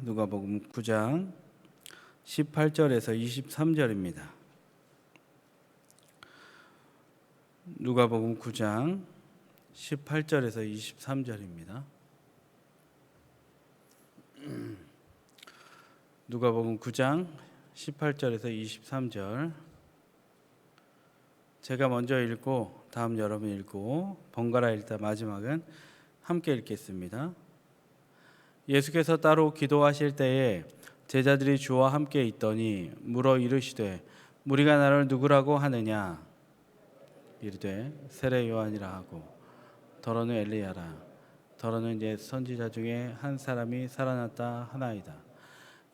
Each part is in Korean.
누가복음 9장 18절에서 23절입니다. 누가복음 9장 18절에서 23절입니다. 누가복음 9장 18절에서 23절. 제가 먼저 읽고 다음 여러분 읽고 번갈아 읽다 마지막은 함께 읽겠습니다. 예수께서 따로 기도하실 때에 제자들이 주와 함께 있더니 물어 이르시되 무리가 나를 누구라고 하느냐? 이르되 세례 요한이라 하고 더러는 엘리야라 더러는 옛 선지자 중에 한 사람이 살아났다 하나이다.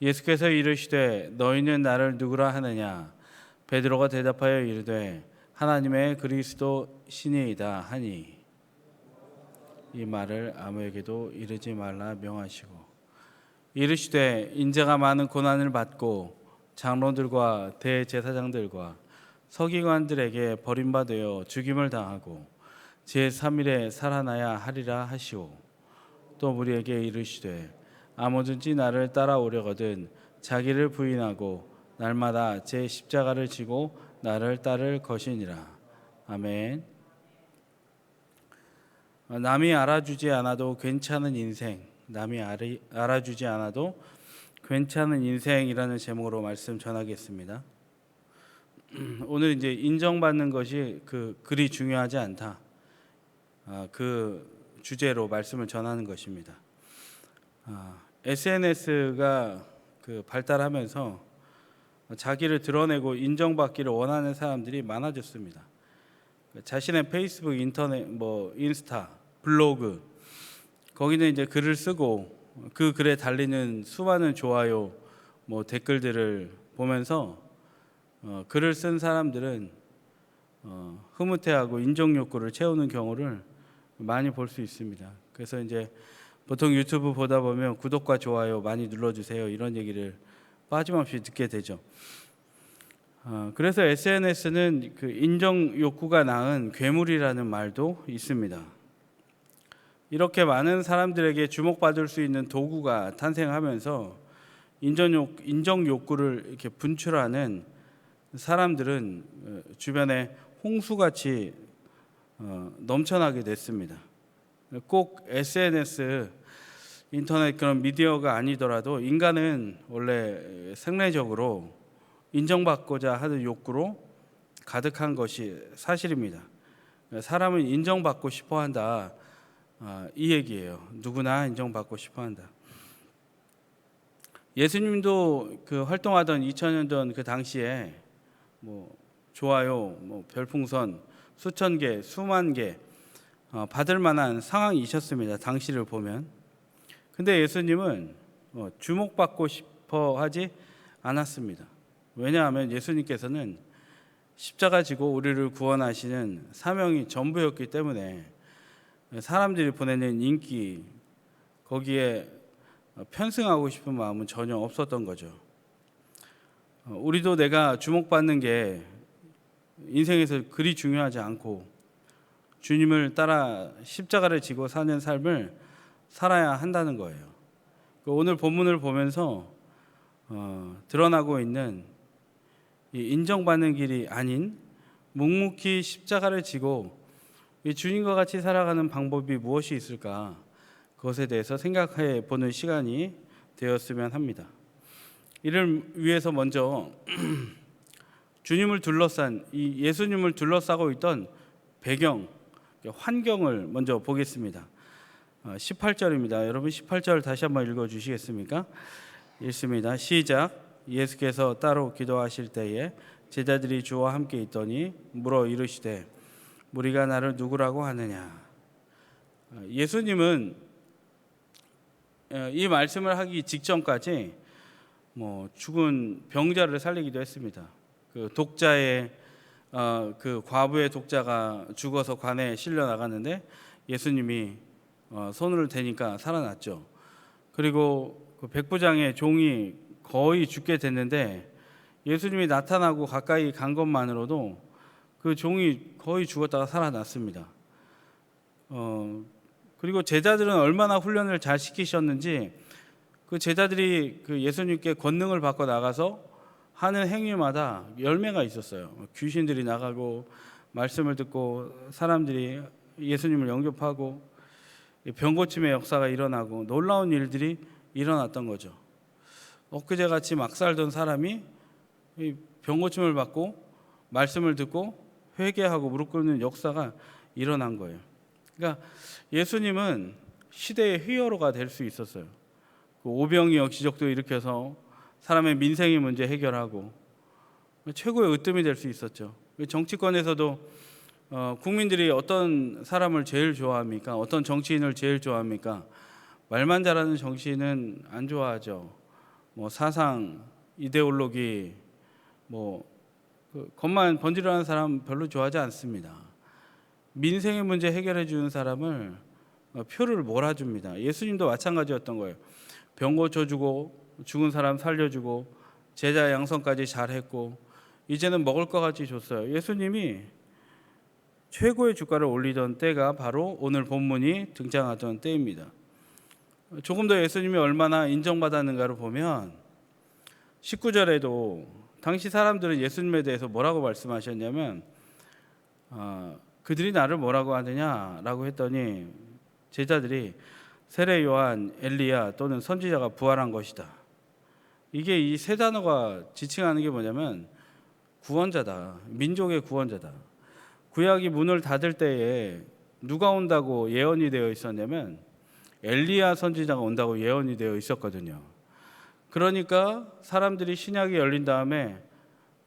예수께서 이르시되 너희는 나를 누구라 하느냐? 베드로가 대답하여 이르되 하나님의 그리스도 신이이다 하니 이 말을 아무에게도 이르지 말라 명하시고 이르시되 인자가 많은 고난을 받고 장로들과 대제사장들과 서기관들에게 버림받아 죽임을 당하고 제3일에 살아나야 하리라 하시오. 또 우리에게 이르시되 아무든지 나를 따라오려거든 자기를 부인하고 날마다 제 십자가를 지고 나를 따를 것이니라. 아멘. 남이 알아주지 않아도 괜찮은 인생, 남이 알아주지 않아도 괜찮은 인생이라는 제목으로 말씀 전하겠습니다. 오늘 이제 인정받는 것이 그리 중요하지 않다. 그 주제로 말씀을 전하는 것입니다. SNS가 발달하면서 자기를 드러내고 인정받기를 원하는 사람들이 많아졌습니다. 자신의 페이스북, 인터넷, 인스타, 블로그 거기는 이제 글을 쓰고 그 글에 달리는 수많은 좋아요, 댓글들을 보면서 글을 쓴 사람들은 흐뭇해하고 인정 욕구를 채우는 경우를 많이 볼 수 있습니다. 그래서 이제 보통 유튜브 보다 보면 구독과 좋아요 많이 눌러주세요 이런 얘기를 빠짐없이 듣게 되죠. 그래서 SNS는 인정 욕구가 낳은 괴물이라는 말도 있습니다. 이렇게 많은 사람들에게 주목받을 수 있는 도구가 탄생하면서 인정 욕구를 이렇게 분출하는 사람들은 주변에 홍수같이 넘쳐나게 됐습니다. 꼭 SNS, 인터넷 그런 미디어가 아니더라도 인간은 원래 생리적으로 인정받고자 하는 욕구로 가득한 것이 사실입니다. 사람은 인정받고 싶어 한다. 이 얘기예요. 누구나 인정받고 싶어 한다. 예수님도 활동하던 2000년 전 그 당시에 좋아요, 별풍선 수천 개, 수만 개 받을 만한 상황이셨습니다. 당시를 보면. 근데 예수님은 주목받고 싶어 하지 않았습니다. 왜냐하면 예수님께서는 십자가 지고 우리를 구원하시는 사명이 전부였기 때문에 사람들이 보내는 인기 거기에 편승하고 싶은 마음은 전혀 없었던 거죠. 우리도 내가 주목받는 게 인생에서 그리 중요하지 않고 주님을 따라 십자가를 지고 사는 삶을 살아야 한다는 거예요. 오늘 본문을 보면서 드러나고 있는 이 인정받는 길이 아닌 묵묵히 십자가를 지고 주님과 같이 살아가는 방법이 무엇이 있을까? 그것에 대해서 생각해 보는 시간이 되었으면 합니다. 이를 위해서 먼저 주님을 둘러싼 이 예수님을 둘러싸고 있던 배경, 환경을 먼저 보겠습니다. 18절입니다. 여러분 18절 다시 한번 읽어 주시겠습니까? 읽습니다. 시작. 예수께서 따로 기도하실 때에 제자들이 주와 함께 있더니 물어 이르시되 무리가 나를 누구라고 하느냐? 예수님은 이 말씀을 하기 직전까지 죽은 병자를 살리기도 했습니다. 독자의 과부의 독자가 죽어서 관에 실려 나갔는데 예수님이 손을 대니까 살아났죠. 그리고 백부장의 종이 거의 죽게 됐는데 예수님이 나타나고 가까이 간 것만으로도 그 종이 거의 죽었다가 살아났습니다. 그리고 제자들은 얼마나 훈련을 잘 시키셨는지 그 제자들이 그 예수님께 권능을 받고 나가서 하는 행위마다 열매가 있었어요. 귀신들이 나가고 말씀을 듣고 사람들이 예수님을 영접하고 병고침의 역사가 일어나고 놀라운 일들이 일어났던 거죠. 엊그제같이 막 살던 사람이 병고침을 받고 말씀을 듣고 회개하고 무릎 꿇는 역사가 일어난 거예요. 그러니까 예수님은 시대의 히어로가 될 수 있었어요. 그 오병이어 역기적도 일으켜서 사람의 민생의 문제 해결하고 최고의 으뜸이 될 수 있었죠. 정치권에서도 국민들이 어떤 사람을 제일 좋아합니까? 어떤 정치인을 제일 좋아합니까? 말만 잘하는 정치인은 안 좋아하죠. 뭐 사상, 이데올로기, 겉만 번지르는 사람 별로 좋아하지 않습니다. 민생의 문제 해결해 주는 사람을 표를 몰아줍니다. 예수님도 마찬가지였던 거예요. 병 고쳐주고 죽은 사람 살려주고 제자 양성까지 잘했고 이제는 먹을 것 같이 줬어요. 예수님이 최고의 주가를 올리던 때가 바로 오늘 본문이 등장하던 때입니다. 조금 더 예수님이 얼마나 인정받았는가를 보면 19절에도 당시 사람들은 예수님에 대해서 뭐라고 말씀하셨냐면 그들이 나를 뭐라고 하느냐라고 했더니 제자들이 세례 요한, 엘리야 또는 선지자가 부활한 것이다. 이게 이 세 단어가 지칭하는 게 뭐냐면 구원자다. 민족의 구원자다. 구약이 문을 닫을 때에 누가 온다고 예언이 되어 있었냐면 엘리야 선지자가 온다고 예언이 되어 있었거든요. 그러니까 사람들이 신약이 열린 다음에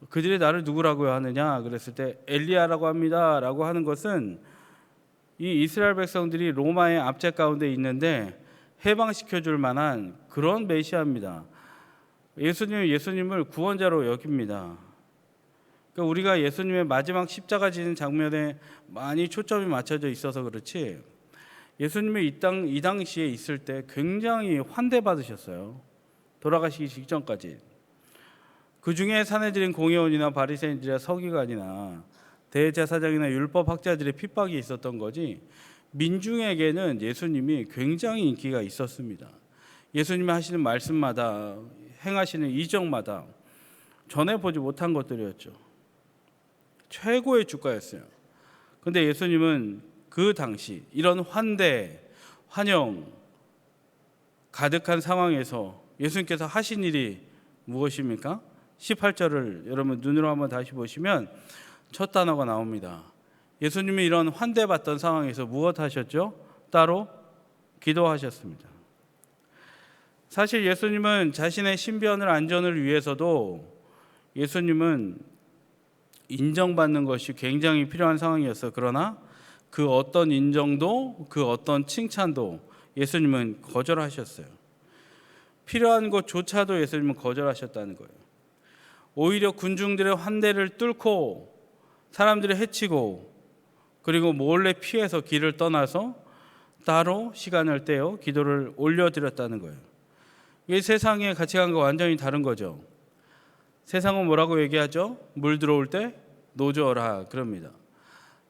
그들이 나를 누구라고 하느냐 그랬을 때 엘리야라고 합니다 라고 하는 것은 이 이스라엘 백성들이 로마의 압제 가운데 있는데 해방시켜 줄 만한 그런 메시아입니다. 예수님을 구원자로 여깁니다. 그러니까 우리가 예수님의 마지막 십자가 지는 장면에 많이 초점이 맞춰져 있어서 그렇지 예수님이 이 당시에 있을 때 굉장히 환대받으셨어요. 돌아가시기 직전까지. 그 중에 사내들인 공회원이나 바리새인들이나 서기관이나 대제사장이나 율법학자들의 핍박이 있었던 거지 민중에게는 예수님이 굉장히 인기가 있었습니다. 예수님이 하시는 말씀마다 행하시는 이적마다 전해보지 못한 것들이었죠. 최고의 주가였어요. 그런데 예수님은 그 당시 이런 환대, 환영 가득한 상황에서 예수님께서 하신 일이 무엇입니까? 18절을 여러분 눈으로 한번 다시 보시면 첫 단어가 나옵니다. 예수님이 이런 환대받던 상황에서 무엇 하셨죠? 따로 기도하셨습니다. 사실 예수님은 자신의 신변을 안전을 위해서도 예수님은 인정받는 것이 굉장히 필요한 상황이었어요. 그러나 그 어떤 인정도 그 어떤 칭찬도 예수님은 거절하셨어요. 필요한 것조차도 예수님은 거절하셨다는 거예요. 오히려 군중들의 환대를 뚫고 사람들을 해치고 그리고 몰래 피해서 길을 떠나서 따로 시간을 떼어 기도를 올려드렸다는 거예요. 이 세상의 가치관과 완전히 다른 거죠. 세상은 뭐라고 얘기하죠? 물 들어올 때 노져라 그럽니다.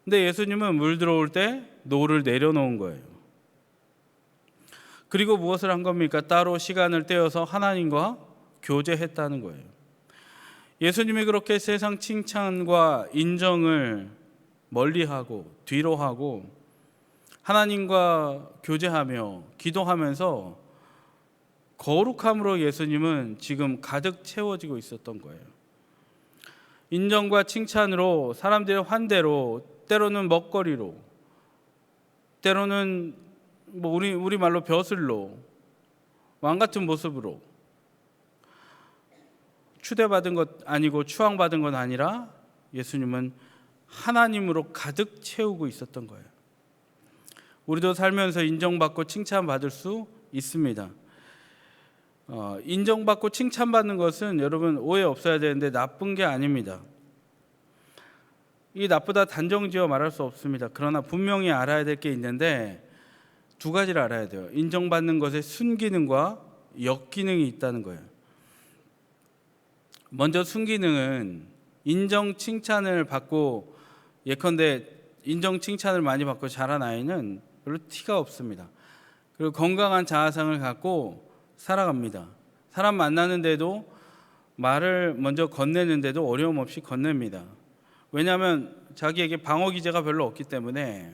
근데 예수님은 물 들어올 때 노를 내려놓은 거예요. 그리고 무엇을 한 겁니까? 따로 시간을 떼어서 하나님과 교제했다는 거예요. 예수님이 그렇게 세상 칭찬과 인정을 멀리하고 뒤로 하고 하나님과 교제하며 기도하면서 거룩함으로 예수님은 지금 가득 채워지고 있었던 거예요. 인정과 칭찬으로 사람들의 환대로 때로는 먹거리로 때로는 우리 말로 벼슬로 왕 같은 모습으로 추대받은 것 아니고 추앙받은 건 아니라 예수님은 하나님으로 가득 채우고 있었던 거예요. 우리도 살면서 인정받고 칭찬받을 수 있습니다. 인정받고 칭찬받는 것은 여러분 오해 없어야 되는데 나쁜 게 아닙니다. 이 나쁘다 단정지어 말할 수 없습니다. 그러나 분명히 알아야 될 게 있는데 두 가지를 알아야 돼요. 인정받는 것의 순기능과 역기능이 있다는 거예요. 먼저 순기능은 인정 칭찬을 받고 예컨대 인정 칭찬을 많이 받고 자란 아이는 별로 티가 없습니다. 그리고 건강한 자아상을 갖고 살아갑니다. 사람 만나는데도 말을 먼저 건네는데도 어려움 없이 건넵니다. 왜냐하면 자기에게 방어 기제가 별로 없기 때문에,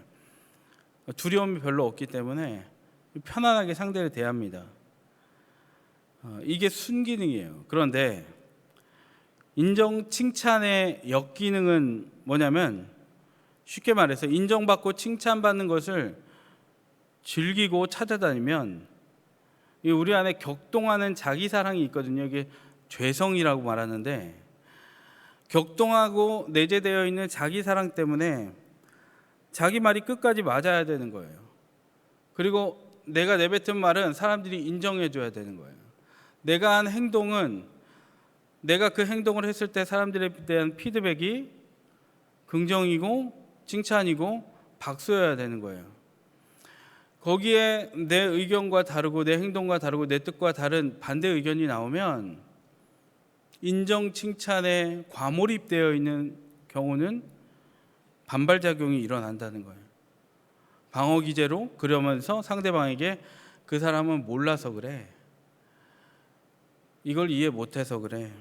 두려움이 별로 없기 때문에 편안하게 상대를 대합니다. 이게 순기능이에요. 그런데 인정 칭찬의 역기능은 뭐냐면, 쉽게 말해서 인정받고 칭찬받는 것을 즐기고 찾아다니면 우리 안에 격동하는 자기 사랑이 있거든요. 이게 죄성이라고 말하는데, 격동하고 내재되어 있는 자기 사랑 때문에 자기 말이 끝까지 맞아야 되는 거예요. 그리고 내가 내뱉은 말은 사람들이 인정해 줘야 되는 거예요. 내가 한 행동은, 내가 그 행동을 했을 때 사람들에 대한 피드백이 긍정이고 칭찬이고 박수여야 되는 거예요. 거기에 내 의견과 다르고 내 행동과 다르고 내 뜻과 다른 반대 의견이 나오면 인정 칭찬에 과몰입되어 있는 경우는 반발작용이 일어난다는 거예요. 방어 기제로, 그러면서 상대방에게 그 사람은 몰라서 그래, 이걸 이해 못해서 그래,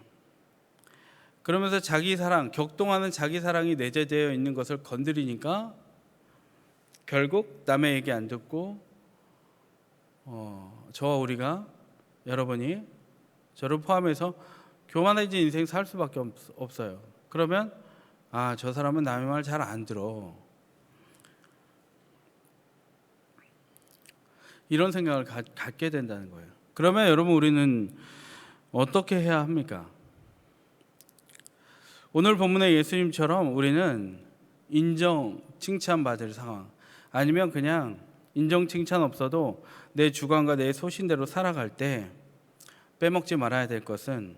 그러면서 자기 사랑, 격동하는 자기 사랑이 내재되어 있는 것을 건드리니까 결국 남의 얘기 안 듣고 저와 우리가, 여러분이 저를 포함해서 교만해진 인생 살 수밖에 없어요. 그러면 저 사람은 남의 말 잘 안 들어, 이런 생각을 갖게 된다는 거예요. 그러면 여러분, 우리는 어떻게 해야 합니까? 오늘 본문의 예수님처럼 우리는 인정 칭찬받을 상황, 아니면 그냥 인정 칭찬 없어도 내 주관과 내 소신대로 살아갈 때 빼먹지 말아야 될 것은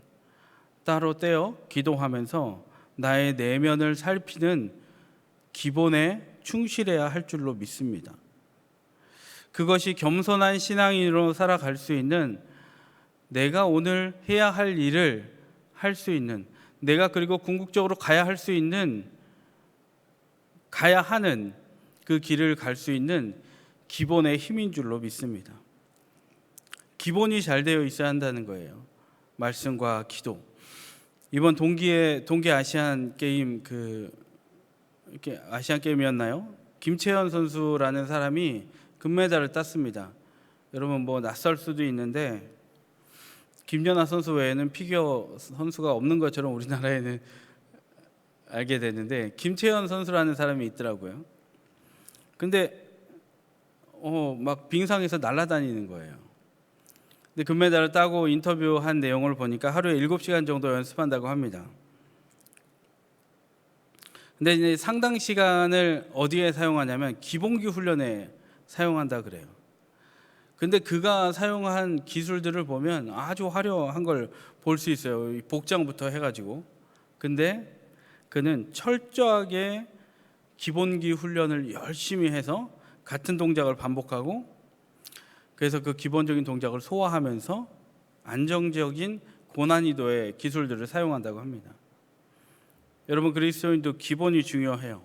따로 떼어 기도하면서 나의 내면을 살피는 기본에 충실해야 할 줄로 믿습니다. 그것이 겸손한 신앙인으로 살아갈 수 있는, 내가 오늘 해야 할 일을 할 수 있는, 내가 그리고 궁극적으로 가야 할 수 있는, 가야 하는 그 길을 갈 수 있는 기본의 힘인 줄로 믿습니다. 기본이 잘 되어 있어야 한다는 거예요. 말씀과 기도. 이번 동계 아시안 게임, 이렇게 아시안 게임이었나요? 김채연 선수라는 사람이 금메달을 땄습니다. 여러분, 뭐 낯설 수도 있는데 김연아 선수 외에는 피겨 선수가 없는 것처럼 우리나라에는 알게 됐는데, 김채연 선수라는 사람이 있더라고요. 근데 막 빙상에서 날아다니는 거예요. 근데 금메달을 따고 인터뷰한 내용을 보니까 하루에 7시간 정도 연습한다고 합니다. 근데 이제 상당 시간을 어디에 사용하냐면 기본기 훈련에 사용한다 그래요. 근데 그가 사용한 기술들을 보면 아주 화려한 걸 볼 수 있어요. 복장부터 해가지고. 근데 그는 철저하게 기본기 훈련을 열심히 해서 같은 동작을 반복하고, 그래서 그 기본적인 동작을 소화하면서 안정적인 고난이도의 기술들을 사용한다고 합니다. 여러분, 그리스도인도 기본이 중요해요.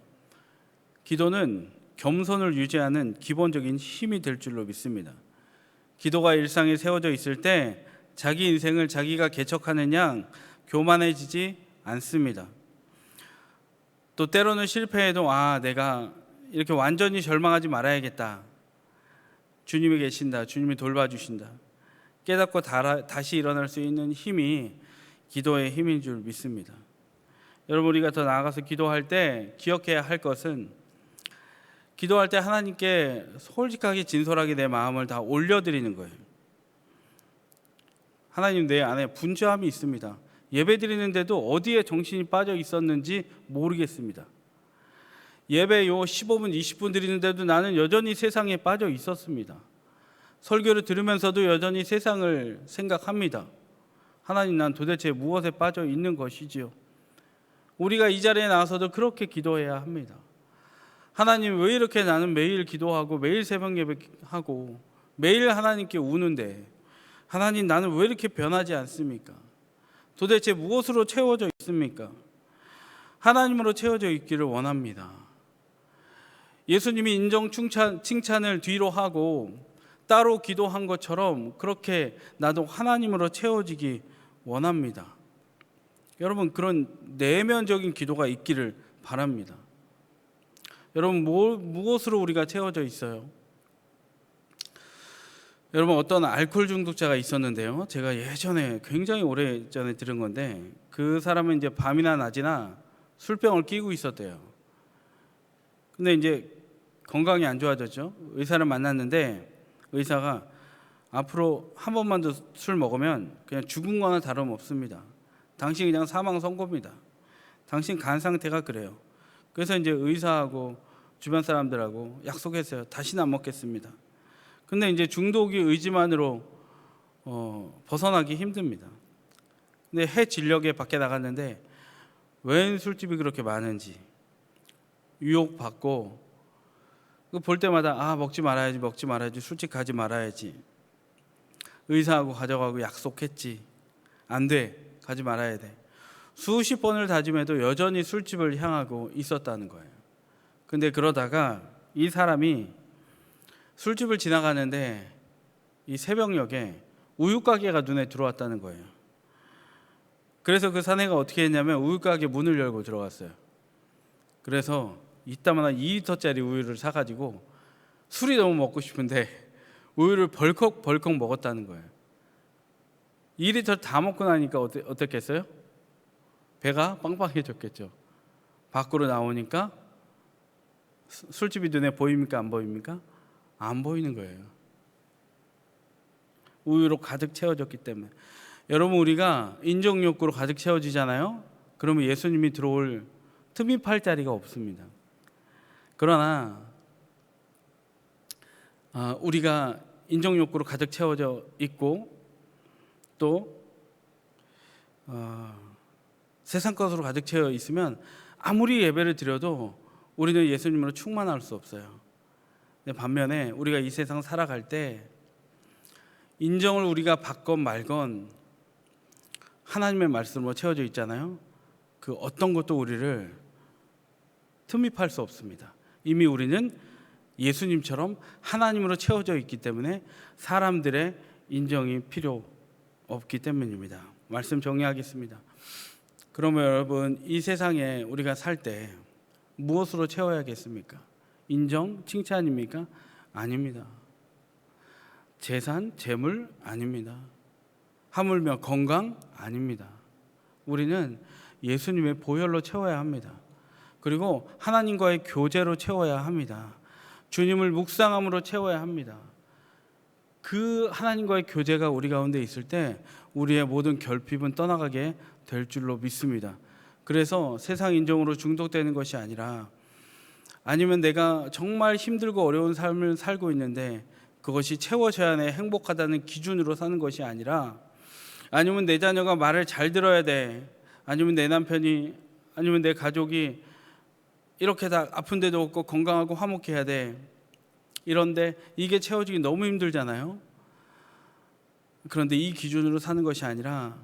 기도는 겸손을 유지하는 기본적인 힘이 될 줄로 믿습니다. 기도가 일상에 세워져 있을 때 자기 인생을 자기가 개척하는 양 교만해지지 않습니다. 또 때로는 실패해도 내가 이렇게 완전히 절망하지 말아야겠다, 주님이 계신다, 주님이 돌봐주신다, 깨닫고 다시 일어날 수 있는 힘이 기도의 힘인 줄 믿습니다. 여러분, 우리가 더 나아가서 기도할 때 기억해야 할 것은, 기도할 때 하나님께 솔직하게 진솔하게 내 마음을 다 올려드리는 거예요. 하나님, 내 안에 분주함이 있습니다. 예배 드리는데도 어디에 정신이 빠져 있었는지 모르겠습니다. 예배 15분 20분 드리는데도 나는 여전히 세상에 빠져 있었습니다. 설교를 들으면서도 여전히 세상을 생각합니다. 하나님, 난 도대체 무엇에 빠져 있는 것이지요? 우리가 이 자리에 나와서도 그렇게 기도해야 합니다. 하나님, 왜 이렇게 나는 매일 기도하고 매일 새벽 예배하고 매일 하나님께 우는데, 하나님, 나는 왜 이렇게 변하지 않습니까? 도대체 무엇으로 채워져 있습니까? 하나님으로 채워져 있기를 원합니다. 예수님이 인정 칭찬을 뒤로 하고 따로 기도한 것처럼 그렇게 나도 하나님으로 채워지기 원합니다. 여러분, 그런 내면적인 기도가 있기를 바랍니다. 여러분, 무엇으로 우리가 채워져 있어요? 여러분, 어떤 알코올 중독자가 있었는데요. 제가 예전에 굉장히 오래전에 들은 건데, 그 사람은 이제 밤이나 낮이나 술병을 끼고 있었대요. 근데 이제 건강이 안 좋아졌죠. 의사를 만났는데 의사가 앞으로 한 번만 더 술 먹으면 그냥 죽은 거나 다름없습니다. 당신 그냥 사망 선고입니다. 당신 간 상태가 그래요. 그래서 이제 의사하고 주변 사람들하고 약속했어요. 다시는 안 먹겠습니다. 근데 이제 중독이 의지만으로 벗어나기 힘듭니다. 근데 해 진력에 밖에 나갔는데 웬 술집이 그렇게 많은지 유혹받고 볼 때마다 먹지 말아야지, 술집 가지 말아야지. 의사하고 가져가고 약속했지. 안 돼, 가지 말아야 돼. 수십 번을 다짐해도 여전히 술집을 향하고 있었다는 거예요. 근데 그러다가 이 사람이 술집을 지나가는데 이 새벽녘에 우유가게가 눈에 들어왔다는 거예요. 그래서 그 사내가 어떻게 했냐면 우유가게 문을 열고 들어갔어요. 그래서 이따마나 2리터짜리 우유를 사가지고 술이 너무 먹고 싶은데 우유를 벌컥 먹었다는 거예요. 2리터 다 먹고 나니까 어땠겠어요? 배가 빵빵해졌겠죠. 밖으로 나오니까 술집이 눈에 보입니까? 안 보입니까? 안 보이는 거예요. 우유로 가득 채워졌기 때문에. 여러분, 우리가 인정욕구로 가득 채워지잖아요. 그러면 예수님이 들어올 틈이 팔 자리가 없습니다. 그러나 우리가 인정욕구로 가득 채워져 있고 또 세상 것으로 가득 채워 있으면 아무리 예배를 드려도 우리는 예수님으로 충만할 수 없어요. 근데 반면에 우리가 이 세상 살아갈 때 인정을 우리가 받건 말건 하나님의 말씀으로 채워져 있잖아요. 그 어떤 것도 우리를 틈이 팔 수 없습니다. 이미 우리는 예수님처럼 하나님으로 채워져 있기 때문에 사람들의 인정이 필요 없기 때문입니다. 말씀 정리하겠습니다. 그러면 여러분, 이 세상에 우리가 살 때 무엇으로 채워야겠습니까? 인정, 칭찬입니까? 아닙니다. 재산, 재물? 아닙니다. 하물며 건강? 아닙니다. 우리는 예수님의 보혈로 채워야 합니다. 그리고 하나님과의 교제로 채워야 합니다. 주님을 묵상함으로 채워야 합니다. 그 하나님과의 교제가 우리 가운데 있을 때 우리의 모든 결핍은 떠나가게 될 줄로 믿습니다. 그래서 세상 인정으로 중독되는 것이 아니라, 아니면 내가 정말 힘들고 어려운 삶을 살고 있는데 그것이 채워져야 내 행복하다는 기준으로 사는 것이 아니라, 아니면 내 자녀가 말을 잘 들어야 돼, 아니면 내 남편이, 아니면 내 가족이 이렇게 다 아픈 데도 없고 건강하고 화목해야 돼, 이런데 이게 채워지기 너무 힘들잖아요. 그런데 이 기준으로 사는 것이 아니라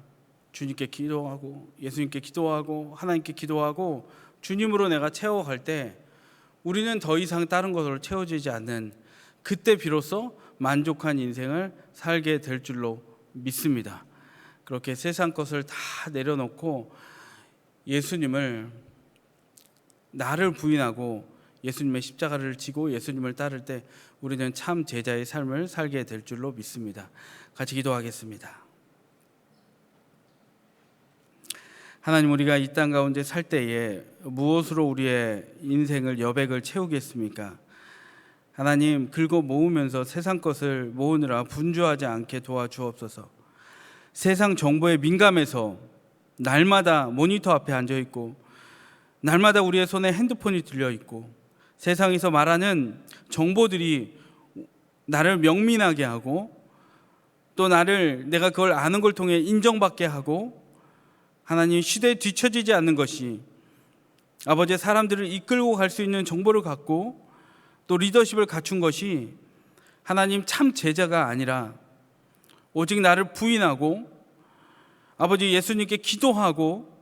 주님께 기도하고 예수님께 기도하고 하나님께 기도하고 주님으로 내가 채워갈 때 우리는 더 이상 다른 것으로 채워지지 않는, 그때 비로소 만족한 인생을 살게 될 줄로 믿습니다. 그렇게 세상 것을 다 내려놓고 예수님을, 나를 부인하고 예수님의 십자가를 지고 예수님을 따를 때 우리는 참 제자의 삶을 살게 될 줄로 믿습니다. 같이 기도하겠습니다. 하나님, 우리가 이 땅 가운데 살 때에 무엇으로 우리의 인생을, 여백을 채우겠습니까? 하나님, 긁어 모으면서 세상 것을 모으느라 분주하지 않게 도와주옵소서. 세상 정보에 민감해서 날마다 모니터 앞에 앉아 있고 날마다 우리의 손에 핸드폰이 들려 있고 세상에서 말하는 정보들이 나를 명민하게 하고 또 내가 그걸 아는 걸 통해 인정받게 하고, 하나님, 시대에 뒤처지지 않는 것이, 아버지, 사람들을 이끌고 갈 수 있는 정보를 갖고 또 리더십을 갖춘 것이 하나님 참 제자가 아니라 오직 나를 부인하고 아버지 예수님께 기도하고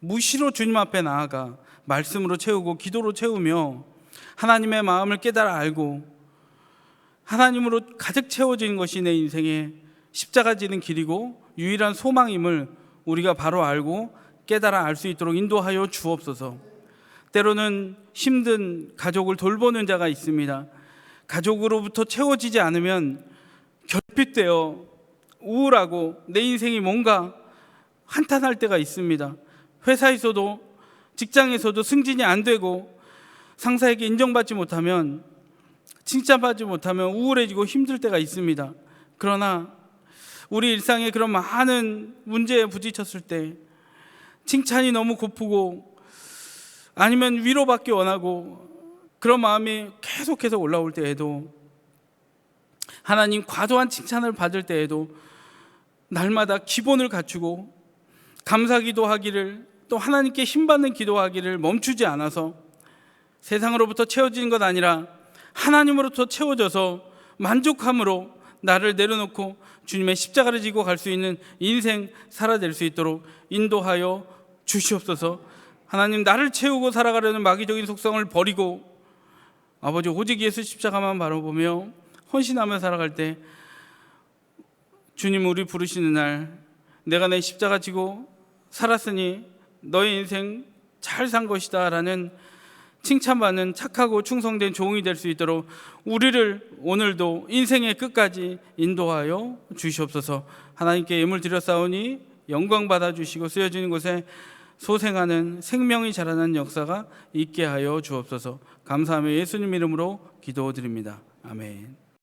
무시로 주님 앞에 나아가 말씀으로 채우고 기도로 채우며 하나님의 마음을 깨달아 알고 하나님으로 가득 채워진 것이 내 인생의 십자가 지는 길이고 유일한 소망임을 우리가 바로 알고 깨달아 알 수 있도록 인도하여 주옵소서. 때로는 힘든 가족을 돌보는 자가 있습니다. 가족으로부터 채워지지 않으면 결핍되어 우울하고 내 인생이 뭔가 한탄할 때가 있습니다. 회사에서도 직장에서도 승진이 안 되고 상사에게 인정받지 못하면, 칭찬받지 못하면 우울해지고 힘들 때가 있습니다. 그러나 우리 일상에 그런 많은 문제에 부딪혔을 때 칭찬이 너무 고프고 아니면 위로받기 원하고 그런 마음이 계속해서 올라올 때에도, 하나님 과도한 칭찬을 받을 때에도 날마다 기본을 갖추고 감사기도 하기를, 또 하나님께 힘받는 기도하기를 멈추지 않아서 세상으로부터 채워지는 것 아니라 하나님으로부터 채워져서 만족함으로 나를 내려놓고 주님의 십자가를 지고 갈 수 있는 인생 살아낼 수 있도록 인도하여 주시옵소서. 하나님, 나를 채우고 살아가려는 마귀적인 속성을 버리고 아버지 오직 예수 십자가만 바라보며 헌신하며 살아갈 때 주님 우리 부르시는 날, 내가 내 십자가 지고 살았으니 너의 인생 잘 산 것이다 라는 칭찬받는 착하고 충성된 종이 될 수 있도록 우리를 오늘도 인생의 끝까지 인도하여 주시옵소서. 하나님께 예물 드렸사오니 영광 받아주시고 쓰여지는 곳에 소생하는 생명이 자라나는 역사가 있게 하여 주옵소서. 감사하며 예수님 이름으로 기도드립니다. 아멘.